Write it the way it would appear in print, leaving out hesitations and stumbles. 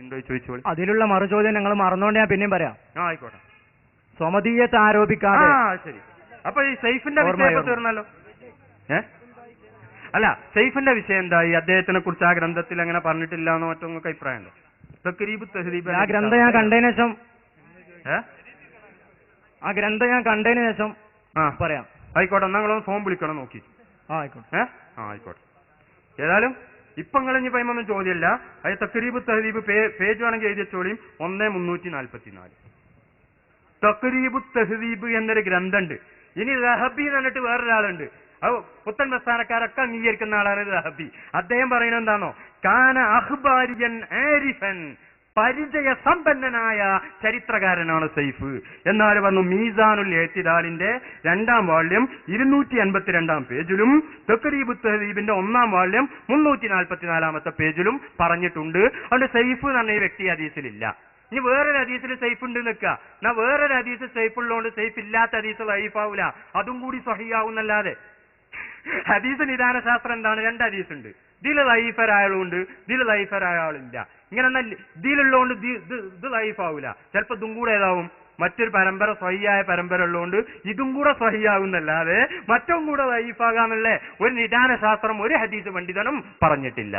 എന്തോ ചോദിച്ചോളൂ. അതിലുള്ള മറുചോദ്യം ഞങ്ങൾ മറന്നോണ്ട് ഞാൻ പിന്നെയും പറയാം. ആയിക്കോട്ടെ. സ്വമതീയത്തെ ആരോപിക്കാതെ. ശരി. അപ്പൊ ഈ സൈഫിന്റെ വിഷയം തീർന്നല്ലോ. അല്ല, സൈഫിന്റെ വിഷയം എന്തായി? അദ്ദേഹത്തിനെ കുറിച്ച് ആ ഗ്രന്ഥത്തിൽ അങ്ങനെ പറഞ്ഞിട്ടില്ല എന്നോ മറ്റോ നിങ്ങൾക്ക് അഭിപ്രായമുണ്ടോ? തഖ്രീബ് തഹ്ദീബ് ആ ഗ്രന്ഥം ഞാൻ കണ്ടതിന് ശേഷം പറയാം. ആയിക്കോട്ടെ. നിങ്ങളൊന്ന് ഫോൺ വിളിക്കണം നോക്കി. ആയിക്കോട്ടെ. ആയിക്കോട്ടെ. ഏതായാലും ഇപ്പൊ നിങ്ങൾ ഇനി പറയുമ്പൊന്നും ചോദ്യമല്ല. അത് തഖ്രീബ് തഹ്ദീബ് പേജ് വേണമെങ്കിൽ എഴുതി വെച്ചോളിയും. 1344 തഖ്രീബ് തഹ്ദീബ് എന്നൊരു ഗ്രന്ഥമുണ്ട്. ഇനി റഹബി എന്ന് പറഞ്ഞിട്ട് വേറൊരാളുണ്ട്. അത് പുത്തൻ പ്രസ്ഥാനക്കാരൊക്കെ അംഗീകരിക്കുന്ന ആളാണ് റഹബി. അദ്ദേഹം പറയുന്നത് എന്താണോ? കാന അഖ്ബാരിയൻ ആരിഫൻ, പരിചയ സമ്പന്നനായ ചരിത്രകാരനാണ് സൈഫ്. എന്നാൽ പറഞ്ഞു മീസാനുൽ ഇഅ്തിദാലിന്റെ 2ാം വാള്യം 252 പേജിലും തഖ്രീബ് തഹ്ദീബിന്റെ 1ാം വാള്യം 344 പേജിലും പറഞ്ഞിട്ടുണ്ട്. അതുകൊണ്ട് സൈഫ് എന്ന് പറഞ്ഞ ഈ വ്യക്തി ഹദീസിലില്ല. ഇനി വേറൊരു ഹദീസിൽ സൈഫ് ഉണ്ട് നിൽക്കുക. എന്നാ വേറൊരു ഹദീസ് സൈഫ് ഉള്ളതുകൊണ്ട് സൈഫ് ഇല്ലാത്ത ഹദീസ് ലൈഫാവൂല, അതും കൂടി സ്വഹീയാവുന്നല്ലാതെ. ഹദീസ് നിദാന ശാസ്ത്രം എന്താണ്? 2 ഹദീസ് ഉണ്ട്. ഇതിൽ ലൈഫരായ ആളുണ്ട്, ഇതിൽ ലൈഫരായ ആളില്ല. ഇങ്ങനെ ഇതിലുള്ളതുകൊണ്ട് ഇത് ലൈഫാവൂല. ചിലപ്പോ ഇതും കൂടെ ഏതാവും മറ്റൊരു പരമ്പര, സ്വഹിയായ പരമ്പര ഉള്ളതുകൊണ്ട് ഇതും കൂടെ സ്വഹിയാവുന്നല്ലാതെ മറ്റും കൂടെ ലൈഫാകാന്നുള്ള ഒരു നിദാന ശാസ്ത്രം ഒരു ഹദീസ് പണ്ഡിതനും പറഞ്ഞിട്ടില്ല.